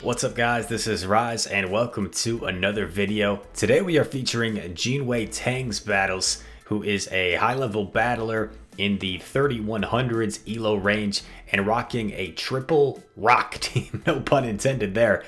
What's up guys, this is Rise and welcome to another video. Today we are featuring Jinwei Tang's battles, who is a high level battler in the 3100s ELO range and rocking a triple rock team, no pun intended there.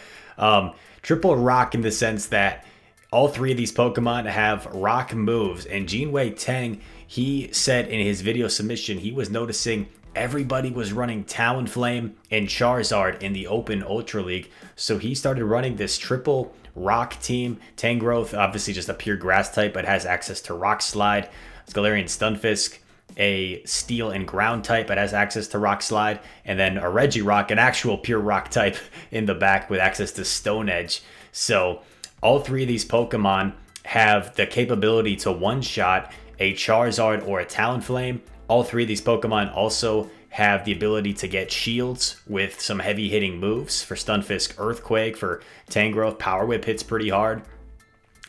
Triple rock in the sense that all three of these Pokemon have rock moves, and Jinwei Tang, he said in his video submission he was noticing everybody was running Talonflame and Charizard in the Open Ultra League, so he started running this triple rock team. Tangrowth, obviously just a pure grass type, but has access to Rock Slide. Galarian Stunfisk, a steel and ground type, but has access to Rock Slide. And then a Regirock, an actual pure rock type in the back with access to Stone Edge. So all three of these Pokemon have the capability to one-shot a Charizard or a Talonflame. All three of these Pokemon also have the ability to get shields with some heavy hitting moves. For Stunfisk, Earthquake. For Tangrowth, Power Whip hits pretty hard.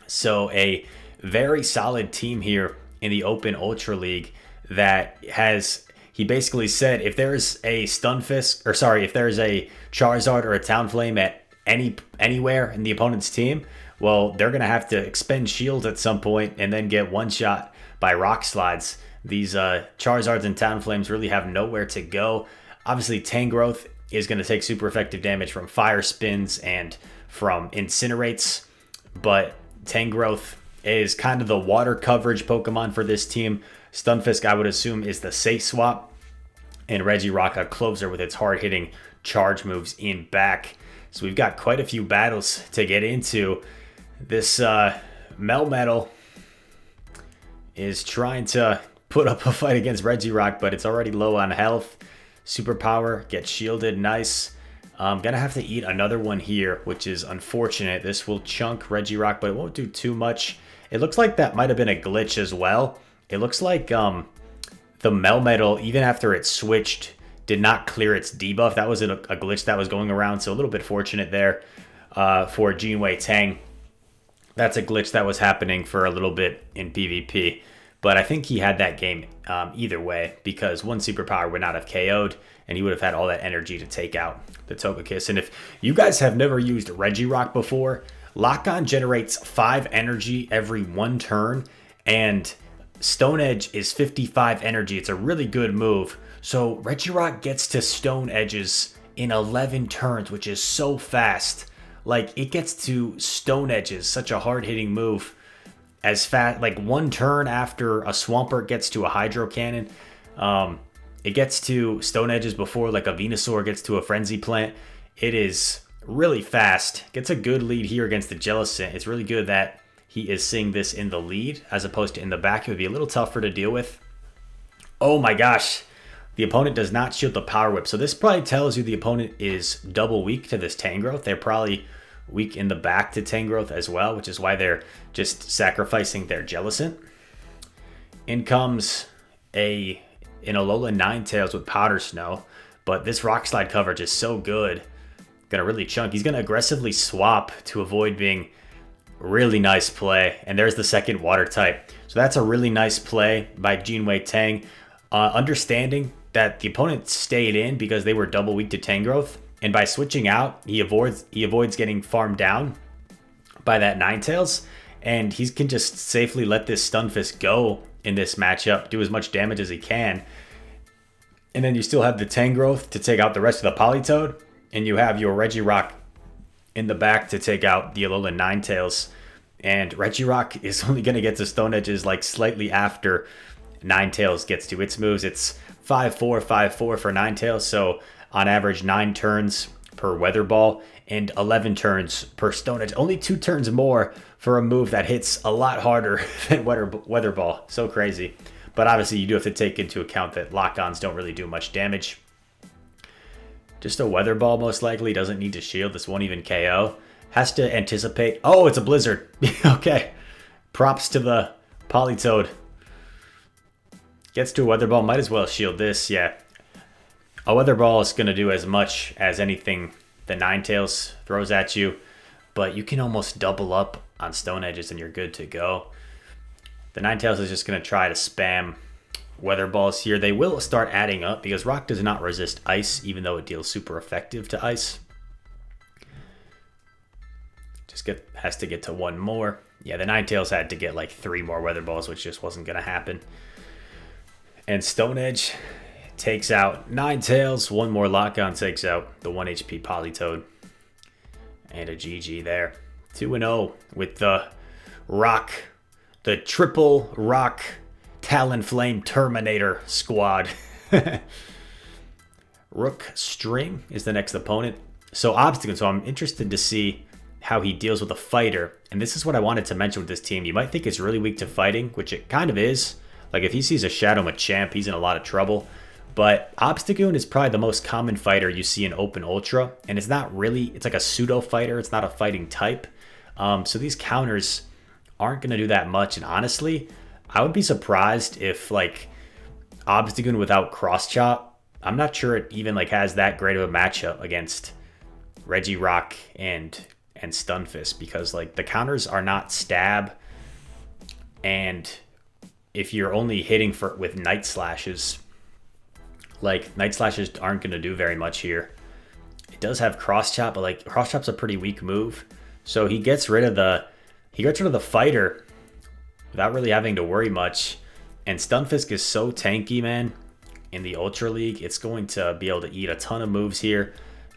So a very solid team here in the Open Ultra League that has, he basically said if there's a Stunfisk, or sorry, if there's a Charizard or a Talonflame at anywhere in the opponent's team, well, they're going to have to expend shields at some point and then get one shot by Rock Slides. These Charizards and Talonflames really have nowhere to go. Obviously, Tangrowth is going to take super effective damage from Fire Spins and from Incinerates, but Tangrowth is kind of the water coverage Pokemon for this team. Stunfisk, I would assume, is the safe swap, and Regirock a closer with its hard-hitting charge moves in back. So we've got quite a few battles to get into. This Melmetal is trying to put up a fight against Regirock, but it's already low on health. Superpower, gets shielded, nice. I'm going to have to eat another one here, which is unfortunate. This will chunk Regirock, but it won't do too much. It looks like that might have been a glitch as well. It looks like the Melmetal, even after it switched, did not clear its debuff. That was a glitch that was going around, so a little bit fortunate there for Jinwei Tang. That's a glitch that was happening for a little bit in PvP. But I think he had that game either way, because one superpower would not have KO'd, and he would have had all that energy to take out the Togekiss. And if you guys have never used Regirock before, Lock-On generates 5 energy every 1 turn, and Stone Edge is 55 energy. It's a really good move. So Regirock gets to Stone Edges in 11 turns, which is so fast. Like, it gets to Stone Edges, such a hard-hitting move, as fast, like 1 turn after a Swampert gets to a Hydro Cannon. It gets to Stone Edges before like a Venusaur gets to a Frenzy Plant. It is really fast. Gets a good lead here against the Jellicent. It's really good that he is seeing this in the lead as opposed to in the back. It would be a little tougher to deal with. Oh my gosh. The opponent does not shield the Power Whip. So this probably tells you the opponent is double weak to this Tangrowth. They're probably weak in the back to Tangrowth as well, which is why they're just sacrificing their Jellicent. In comes an Alola Ninetales with Powder Snow, but this Rock Slide coverage is so good. Gonna really chunk. He's gonna aggressively swap to avoid being really nice play, and there's the second water type. So that's a really nice play by Jinwei Tang. Understanding that the opponent stayed in because they were double weak to Tangrowth, and by switching out, he avoids getting farmed down by that Ninetales, and he can just safely let this Stunfisk go in this matchup, do as much damage as he can. And then you still have the Tangrowth to take out the rest of the Politoed, and you have your Regirock in the back to take out the Alola Ninetales. And Regirock is only going to get to Stone Edges like slightly after Ninetales gets to its moves. It's 5-4, 5-4 for Ninetales, so on average 9 turns per Weather Ball and 11 turns per Stone Edge. Only 2 turns more for a move that hits a lot harder than Weather Ball. So crazy. But obviously you do have to take into account that Lock-Ons don't really do much damage. Just a Weather Ball most likely. Doesn't need to shield. This won't even KO. Has to anticipate. Oh, it's a Blizzard. Okay. Props to the Politoed. Gets to a Weather Ball. Might as well shield this. Yeah. A Weather Ball is going to do as much as anything the Ninetales throws at you, but you can almost double up on Stone Edges and you're good to go. The Ninetales is just going to try to spam Weather Balls here. They will start adding up because Rock does not resist Ice, even though it deals super effective to Ice. Has to get to one more. Yeah, the Ninetales had to get like 3 more Weather Balls, which just wasn't going to happen. And Stone Edge takes out Ninetales. One more Lock-On takes out the 1 HP Politoed. And a GG there. 2-0 with the Rock, the triple Rock Talonflame Terminator squad. Rook String is the next opponent. So Obstacle, so I'm interested to see how he deals with a fighter. And this is what I wanted to mention with this team. You might think it's really weak to fighting, which it kind of is. Like if he sees a Shadow Machamp, he's in a lot of trouble. But Obstagoon is probably the most common fighter you see in Open Ultra. And it's not really, it's like a pseudo fighter. It's not a fighting type. So these counters aren't going to do that much. And honestly, I would be surprised if like Obstagoon without Cross Chop, I'm not sure it even like has that great of a matchup against Regirock and Stunfisk, because like the counters are not stab, and if you're only hitting with Night Slashes, like Night Slashes aren't going to do very much here. It does have Cross Chop, but like Cross Chop's a pretty weak move, so he gets rid of the fighter without really having to worry much. And Stunfisk is so tanky, man. In the Ultra League, it's going to be able to eat a ton of moves here.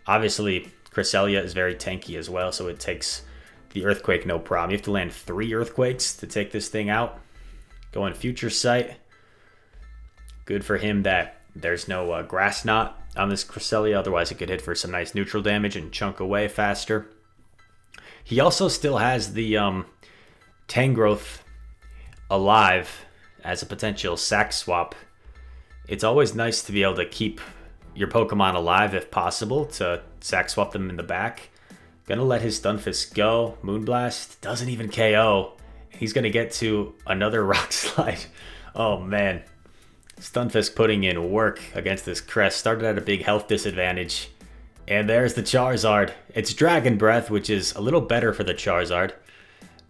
Obviously, Cresselia is very tanky as well, so it takes the Earthquake no problem. You have to land 3 Earthquakes to take this thing out. Going Future Sight. Good for him that there's no Grass Knot on this Cresselia, otherwise it could hit for some nice neutral damage and chunk away faster. He also still has the Tangrowth alive as a potential sack swap. It's always nice to be able to keep your Pokemon alive if possible, to sack swap them in the back. Gonna let his Stunfisk go. Moonblast doesn't even KO. He's gonna get to another Rock Slide. Oh man. Stunfisk putting in work against this Crest. Started at a big health disadvantage. And there's the Charizard. It's Dragon Breath, which is a little better for the Charizard.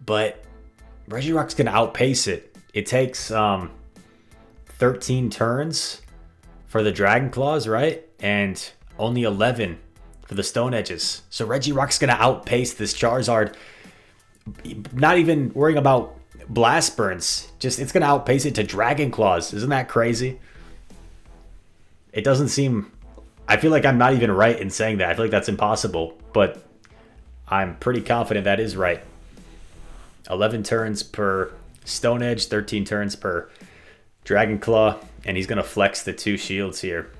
But Regirock's gonna outpace it. It takes 13 turns for the Dragon Claws, right? And only 11 for the Stone Edges. So Regirock's going to outpace this Charizard. Not even worrying about Blast Burns. Just, it's going to outpace it to Dragon Claws. Isn't that crazy? It doesn't seem... I feel like I'm not even right in saying that. I feel like that's impossible. But I'm pretty confident that is right. 11 turns per Stone Edge, 13 turns per Dragon Claw, and he's going to flex the 2 shields here.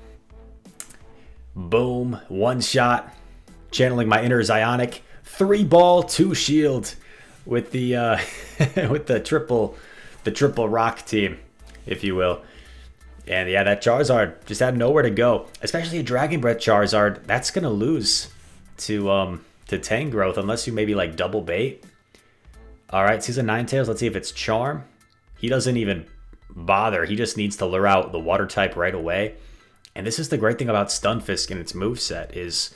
Boom. 1 shot. Channeling my inner Zionic. 3 ball, 2 shield with the with the triple rock team, if you will. And yeah, that Charizard just had nowhere to go. Especially a Dragon Breath Charizard. That's going to lose to Tangrowth unless you maybe like double bait. Alright, Season 9-Tails. Let's see if it's Charm. He doesn't even bother. He just needs to lure out the water type right away. And this is the great thing about Stunfisk and its moveset is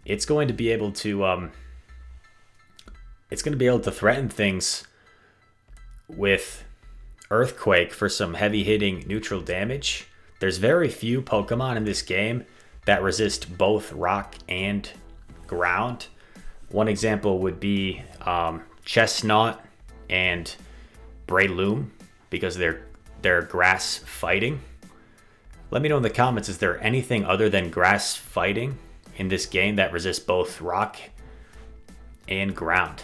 it's going to be able to threaten things with Earthquake for some heavy hitting neutral damage. There's very few Pokemon in this game that resist both rock and ground. One example would be Chestnut and Breloom, because they're grass fighting. Let me know in the comments, is there anything other than grass fighting in this game that resists both rock and ground?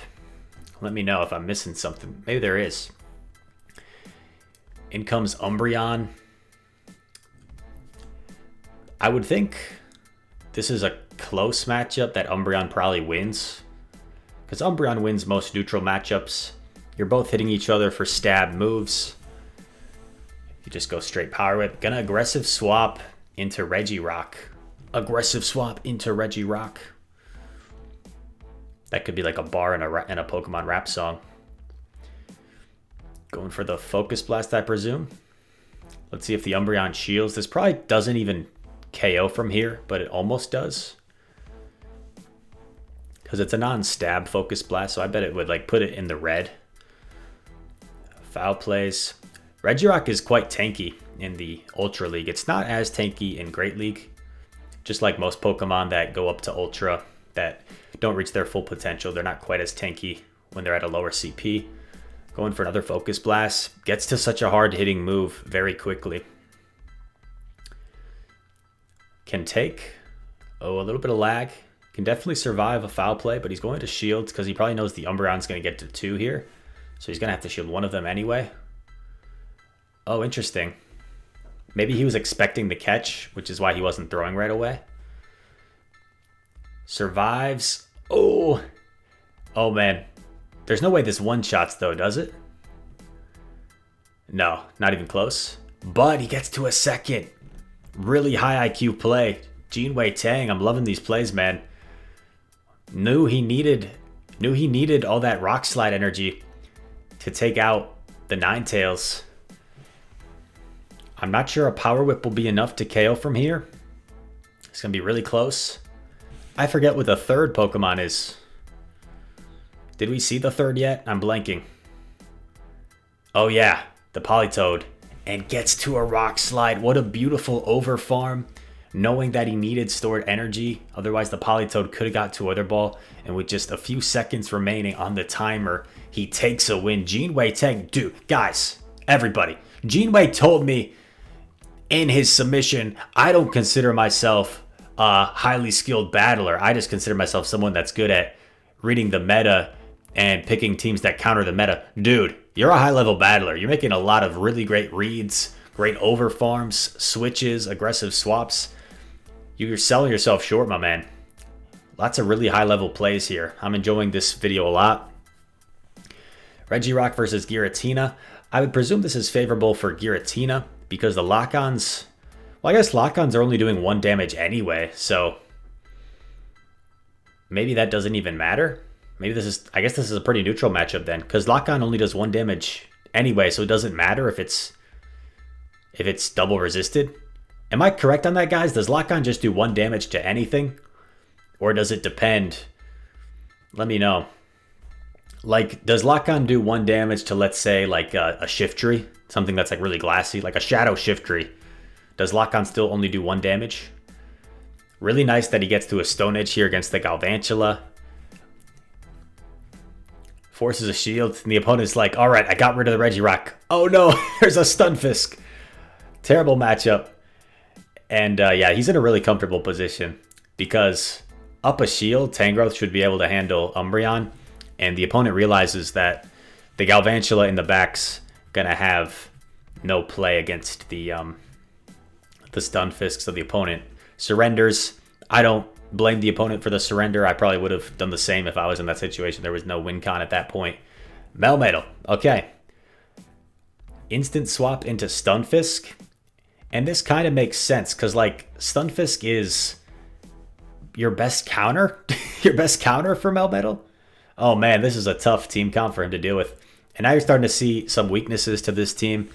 Let me know if I'm missing something. Maybe there is. In comes Umbreon. I would think this is a close matchup that Umbreon probably wins, because Umbreon wins most neutral matchups. You're both hitting each other for stab moves. You just go straight Power Whip. Gonna aggressive swap into Regirock. Aggressive swap into Regirock. That could be like a bar in a Pokemon rap song. Going for the Focus Blast, I presume. Let's see if the Umbreon shields. This probably doesn't even KO from here, but it almost does. Because it's a non-stab Focus Blast, so I bet it would like put it in the red. Foul plays. Regirock is quite tanky in the Ultra League. It's not as tanky in Great League. Just like most Pokemon that go up to Ultra, that don't reach their full potential. They're not quite as tanky when they're at a lower CP. Going for another Focus Blast. Gets to such a hard hitting move very quickly. Can take, a little bit of lag. Can definitely survive a foul play, but he's going to shields because he probably knows the Umbreon's going to get to 2 here. So he's going to have to shield one of them anyway. Oh, interesting. Maybe he was expecting the catch, which is why he wasn't throwing right away. Survives. Oh. Oh, man. There's no way this one-shots, though, does it? No, not even close. But he gets to a second. Really high IQ play. Jinwei Tang, I'm loving these plays, man. Knew he needed all that Rock Slide energy to take out the Ninetales. I'm not sure a Power Whip will be enough to KO from here. It's going to be really close. I forget what the third Pokemon is. Did we see the third yet? I'm blanking. Oh yeah, the Politoed. And gets to a Rock Slide. What a beautiful overfarm. Knowing that he needed stored energy. Otherwise, the Politoed could have got to Other Ball. And with just a few seconds remaining on the timer, he takes a win. Jinwei Tang, dude, guys, everybody. Jinwei told me in his submission, I don't consider myself a highly skilled battler. I just consider myself someone that's good at reading the meta and picking teams that counter the meta. Dude, you're a high-level battler. You're making a lot of really great reads, great overfarms, switches, aggressive swaps. You're selling yourself short, my man. Lots of really high-level plays here. I'm enjoying this video a lot. Regirock versus Giratina. I would presume this is favorable for Giratina because the lock-ons... Well, I guess lock-ons are only doing 1 damage anyway, so... maybe that doesn't even matter. Maybe this is... I guess this is a pretty neutral matchup then, because lock-on only does 1 damage anyway, so it doesn't matter if it's double resisted. Am I correct on that, guys? Does lock-on just do 1 damage to anything? Or does it depend? Let me know. Like, does lock-on do 1 damage to, let's say, like a Shiftry? Something that's like really glassy, like a Shadow Shiftry. Does lock-on still only do 1 damage? Really nice that he gets to a Stone Edge here against the Galvantula. Forces a shield, and the opponent's like, alright, I got rid of the Regirock. Oh no, there's a Stunfisk. Terrible matchup. And yeah, he's in a really comfortable position because up a shield, Tangrowth should be able to handle Umbreon, and the opponent realizes that the Galvantula in the back's gonna have no play against the Stunfisk, so the opponent surrenders. I don't blame the opponent for the surrender. I probably would have done the same if I was in that situation. There was no win con at that point. Melmetal, okay. Instant swap into Stunfisk. And this kind of makes sense because, like, Stunfisk is your best counter. Your best counter for Melmetal. Oh, man, this is a tough team comp for him to deal with. And now you're starting to see some weaknesses to this team.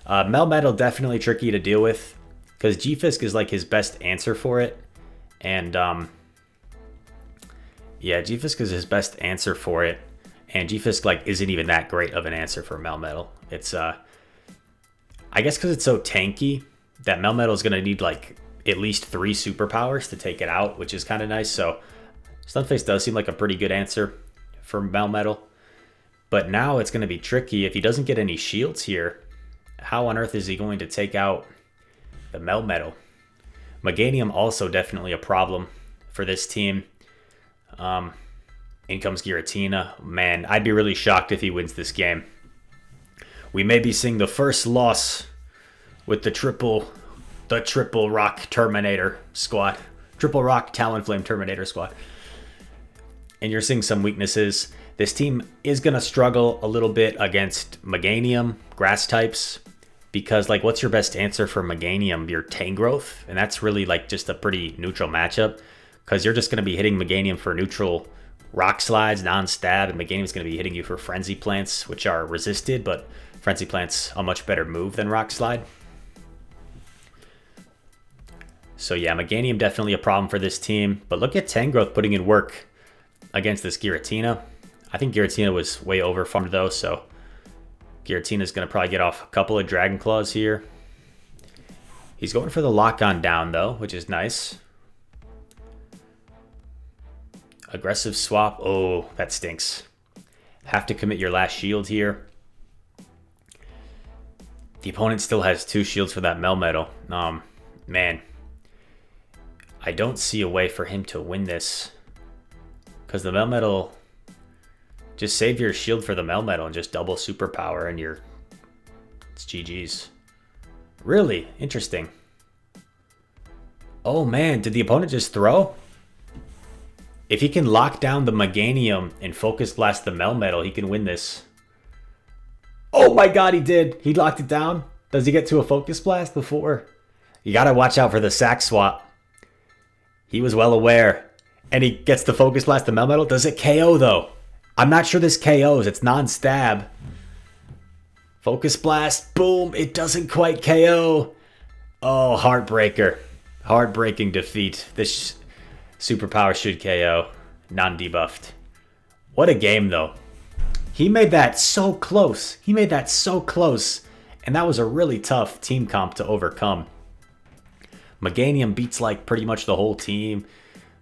Melmetal definitely tricky to deal with because G-Fisk is, like, his best answer for it. And, yeah, G-Fisk is his best answer for it. And G-Fisk, like, isn't even that great of an answer for Melmetal. It's, I guess because it's so tanky, that Melmetal is going to need like at least 3 superpowers to take it out, which is kind of nice. So Stunfisk does seem like a pretty good answer for Melmetal. But now it's going to be tricky. If he doesn't get any shields here, how on earth is he going to take out the Melmetal? Meganium also definitely a problem for this team. In comes Giratina. Man, I'd be really shocked if he wins this game. We may be seeing the first loss with the triple rock Terminator squad. Triple rock Talonflame Terminator squad. And you're seeing some weaknesses. This team is going to struggle a little bit against Meganium, grass types. Because, like, what's your best answer for Meganium? Your Tangrowth. And that's really, like, just a pretty neutral matchup. Because you're just going to be hitting Meganium for neutral rock slides, non-stab. And Meganium's going to be hitting you for Frenzy Plants, which are resisted. But Frenzy Plant's a much better move than Rock Slide. So yeah, Meganium definitely a problem for this team. But look at Tangrowth putting in work against this Giratina. I think Giratina was way overfarmed though, so Giratina's going to probably get off a couple of Dragon Claws here. He's going for the lock-on down though, which is nice. Aggressive swap. Oh, that stinks. Have to commit your last shield here. The opponent still has 2 shields for that Melmetal. Man. I don't see a way for him to win this. Because the Melmetal... Just save your shield for the Melmetal and just double superpower and you're... It's GG's. Really? Interesting. Oh man, did the opponent just throw? If he can lock down the Meganium and Focus Blast the Melmetal, he can win this. Oh my god, he did. He locked it down. Does he get to a Focus Blast before? You gotta watch out for the sack swap. He was well aware. And he gets the Focus Blast the Melmetal. Does it KO though? I'm not sure this KOs. It's non-stab. Focus Blast. Boom. It doesn't quite KO. Oh, heartbreaker. Heartbreaking defeat. This superpower should KO. Non-debuffed. What a game though. He made that so close. He made that so close. And that was a really tough team comp to overcome. Meganium beats like pretty much the whole team.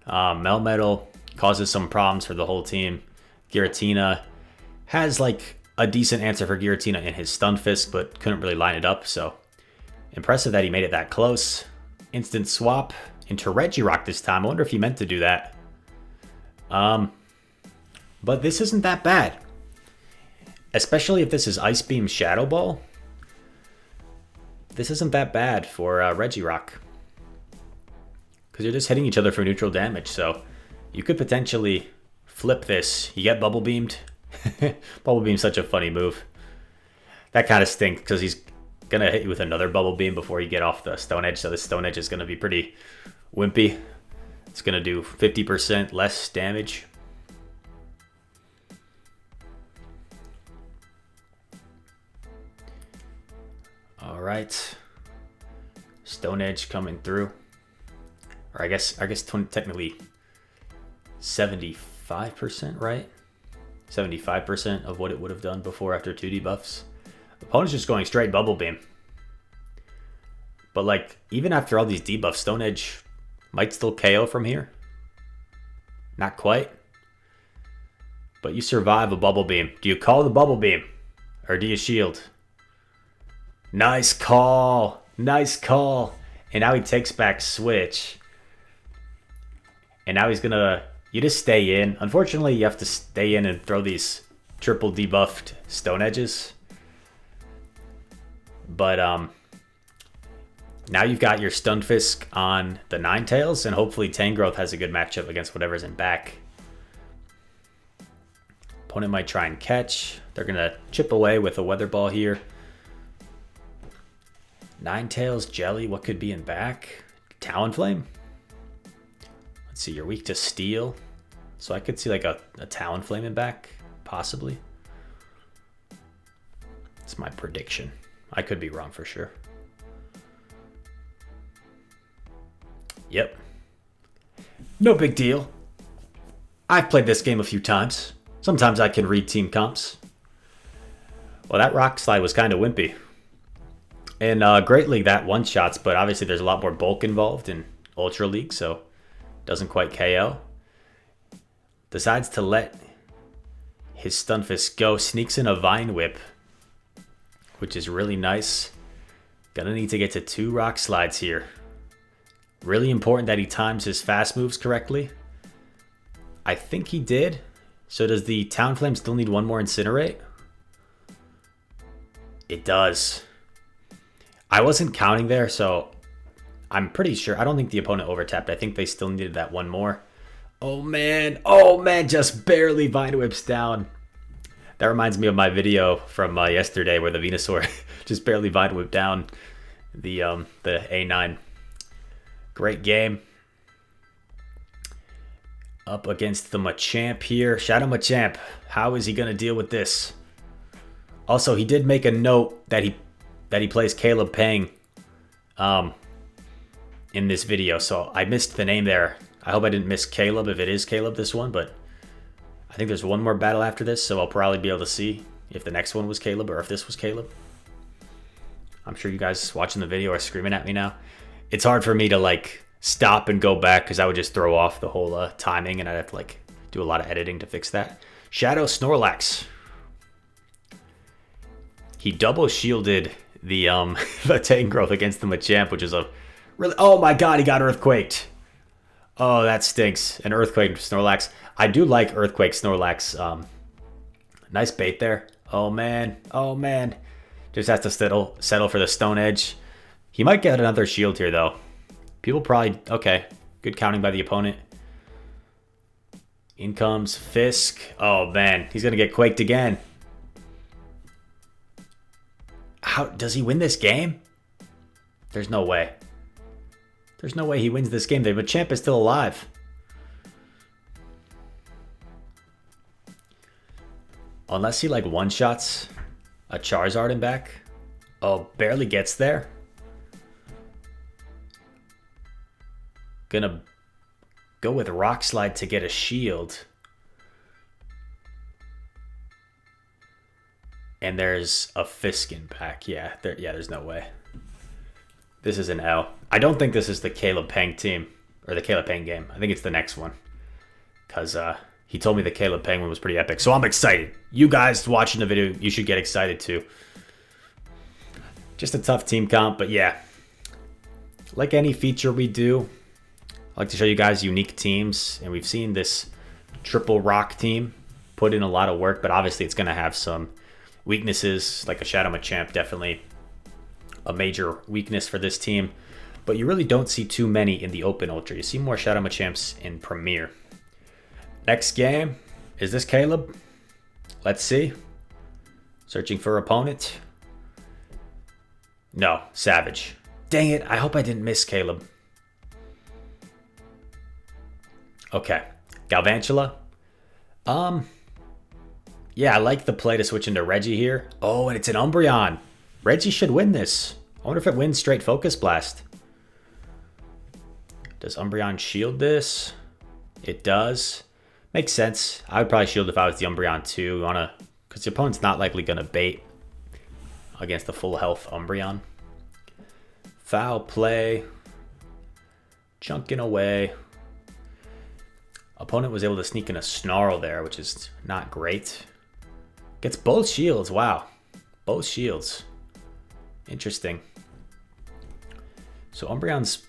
Melmetal causes some problems for the whole team. Giratina has like a decent answer for Giratina in his Stunfisk, but couldn't really line it up. So impressive that he made it that close. Instant swap into Regirock this time. I wonder if he meant to do that. But this isn't that bad. Especially if this is Ice Beam Shadow Ball. This isn't that bad for Regirock. Because you're just hitting each other for neutral damage. So you could potentially flip this. You get Bubble Beamed. Bubble Beam's such a funny move. That kind of stinks because he's going to hit you with another Bubble Beam before you get off the Stone Edge. So the Stone Edge is going to be pretty wimpy. It's going to do 50% less damage. All right. Stone Edge coming through. Or I guess technically 75%, right? 75% of what it would have done before after 2 debuffs. The opponent's just going straight Bubble Beam. But like, even after all these debuffs, Stone Edge might still KO from here. Not quite. But you survive a Bubble Beam. Do you call the Bubble Beam? Or do you shield? Nice call. Nice call. And now he takes back Switch. And now he's going to... You just stay in. Unfortunately, you have to stay in and throw these triple debuffed Stone Edges. But now you've got your Stunfisk on the Ninetales, and hopefully Tangrowth has a good matchup against whatever's in back. Opponent might try and catch. They're going to chip away with a Weather Ball here. Ninetales, Jelly, what could be in back? Talonflame? Let's see, you're weak to Steel. So I could see like a Talonflame in back, possibly. It's my prediction. I could be wrong for sure. Yep. No big deal. I've played this game a few times. Sometimes I can read team comps. Well, that Rock Slide was kind of wimpy. And Great League, that one-shots, but obviously there's a lot more bulk involved in Ultra League, so doesn't quite KO. Decides to let his Stunfisk go. Sneaks in a Vine Whip, which is really nice. Gonna need to get to 2 Rock Slides here. Really important that he times his fast moves correctly. I think he did. So does the Talonflame still need 1 more Incinerate? It does. I wasn't counting there, so I'm pretty sure. I don't think the opponent overtapped. I think they still needed that 1 more. Oh man, just barely Vine Whips down. That reminds me of my video from yesterday where the Venusaur just barely Vine Whipped down the A9. Great game. Up against the Machamp here. Shadow Machamp, how is he going to deal with this? Also, he did make a note that he plays Caleb Pang in this video, so I missed the name there. I hope I didn't miss Caleb if it is Caleb this one, but I think there's 1 more battle after this, so I'll probably be able to see if the next one was Caleb or if this was Caleb. I'm sure you guys watching the video are screaming at me now. It's hard for me to like stop and go back because I would just throw off the whole timing and I'd have to like Do a lot of editing to fix that. Shadow Snorlax. He double shielded the the Tangrowth against the Machamp, which is a really... Oh my god, he got Earthquaked. Oh, that stinks. An Earthquake Snorlax. I do like Earthquake Snorlax. Nice bait there. Oh man. Oh man. Just has to settle for the Stone Edge. He might get another shield here though. People probably... Okay. Good counting by the opponent. In comes Fisk. Oh man. He's going to get quaked again. How does he win this game? There's no way. There's no way he wins this game. The Machamp is still alive. Unless he like one-shots a Charizard in back. Oh, barely gets there. Gonna go with Rock Slide to get a shield. And there's a Fisk in back. Yeah, there's no way. This is an L. I don't think this is the Caleb Peng team. Or the Caleb Peng game. I think it's the next one. Because he told me the Caleb Peng one was pretty epic. So I'm excited. You guys watching the video, you should get excited too. Just a tough team comp, but yeah. Like any feature we do, I like to show you guys unique teams. And we've seen this triple rock team put in a lot of work, but obviously it's going to have some weaknesses, like a Shadow Machamp, definitely a major weakness for this team. But you really don't see too many in the Open Ultra. You see more Shadow Machamps in Premier. Next game. Is this Caleb? Let's see. Searching for opponent. No, Savage. Dang it, I hope I didn't miss Caleb. Okay, Galvantula. Yeah, I like the play to switch into Reggie here. Oh, and it's an Umbreon. Reggie should win this. I wonder if it wins straight Focus Blast. Does Umbreon shield this? It does. Makes sense. I would probably shield if I was the Umbreon too. Because the opponent's not likely going to bait against the full health Umbreon. Foul play. Chunking away. Opponent was able to sneak in a Snarl there, which is not great. Gets both shields. Wow. Both shields. Interesting. So Umbreon's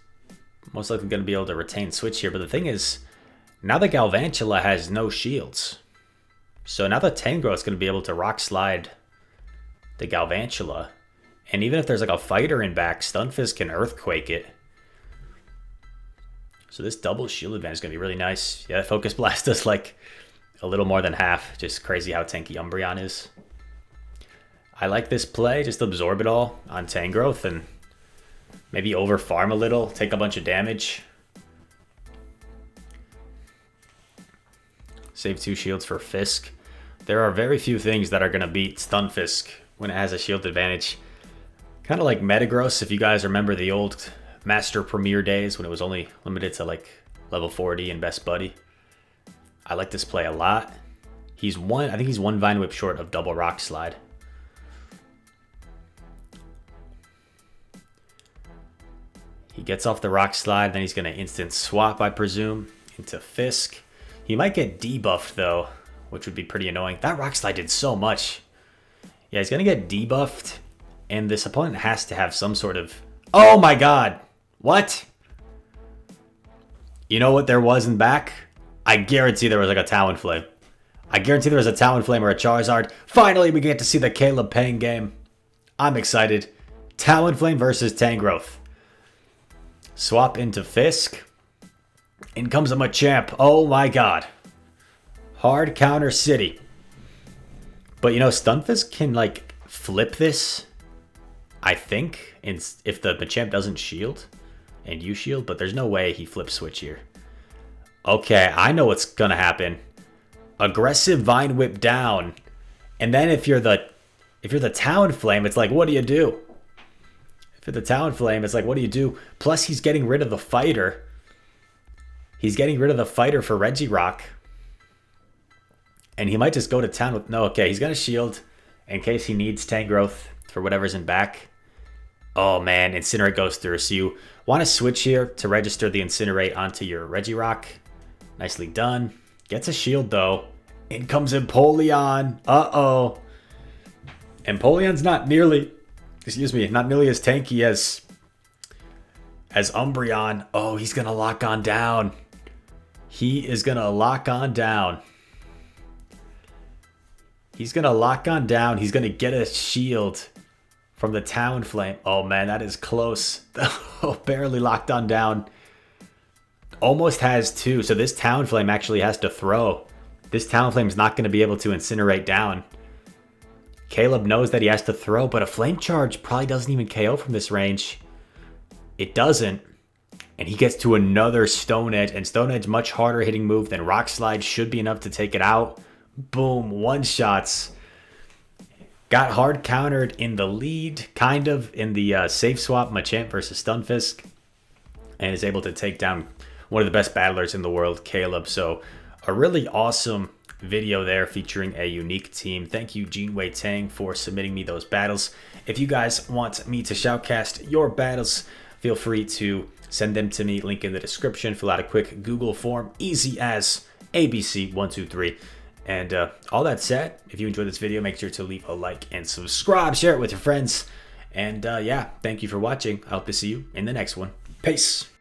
most likely going to be able to retain switch here. But the thing is, now the Galvantula has no shields. So now the Tangrowth is going to be able to Rock Slide the Galvantula. And even if there's like a fighter in back, Stunfisk can Earthquake it. So this double shield advantage is going to be really nice. Yeah, Focus Blast does like a little more than half. Just crazy how tanky Umbreon is. I like this play. Just absorb it all on Tangrowth and maybe over farm a little. Take a bunch of damage. Save 2 shields for Fisk. There are very few things that are going to beat Stunfisk when it has a shield advantage. Kind of like Metagross, if you guys remember the old Master Premier days when it was only limited to like level 40 and Best Buddy. I like this play a lot. I think he's one Vine Whip short of double Rock Slide. He gets off the Rock Slide, then he's going to instant swap, I presume, into Fisk. He might get debuffed though, which would be pretty annoying. That Rock Slide did so much. Yeah, he's going to get debuffed, and this opponent has to have some sort of... Oh my god! What? You know what there was in back? I guarantee there was like a Talonflame. I guarantee there was a Talonflame or a Charizard. Finally, we get to see the Caleb Peng game. I'm excited. Talonflame versus Tangrowth. Swap into Fisk. In comes a Machamp. Oh my god. Hard counter city. But you know, Stunfisk can like flip this, I think, if the Machamp doesn't shield and you shield, but there's no way he flips switch here. Okay, I know what's gonna happen. Aggressive Vine Whip down. And then if you're the Talonflame, it's like, what do you do? If you're the Talonflame, it's like, what do you do? Plus, he's getting rid of the fighter. He's getting rid of the fighter for Regirock. And he might just go to town with... No, okay, he's going to shield in case he needs Tangrowth for whatever's in back. Oh, man, Incinerate goes through. So you want to switch here to register the Incinerate onto your Regirock. Nicely done. Gets a shield though. In comes Empoleon. Uh-oh. Empoleon's not nearly as tanky as Umbreon. Oh, he's gonna lock on down. He is gonna lock on down. He's gonna lock on down. He's gonna get a shield from the Talonflame. Oh man, that is close. Oh, barely locked on down. Almost has two. So this Talonflame actually has to throw. This Talonflame is not going to be able to incinerate down. Caleb knows that he has to throw, but a Flame Charge probably doesn't even KO from this range. It doesn't. And he gets to another Stone Edge. And Stone Edge, much harder hitting move than Rock Slide, should be enough to take it out. Boom, one-shots. Got hard countered in the lead, kind of, in the safe swap Machamp versus Stunfisk. And is able to take down one of the best battlers in the world, Caleb. So a really awesome video there featuring a unique team. Thank you, Jinwei Tang, for submitting me those battles. If you guys want me to shoutcast your battles, feel free to send them to me. Link in the description. Fill out a quick Google form. Easy as ABC123. And all that said, if you enjoyed this video, make sure to leave a like and subscribe. Share it with your friends. And yeah, thank you for watching. I hope to see you in the next one. Peace.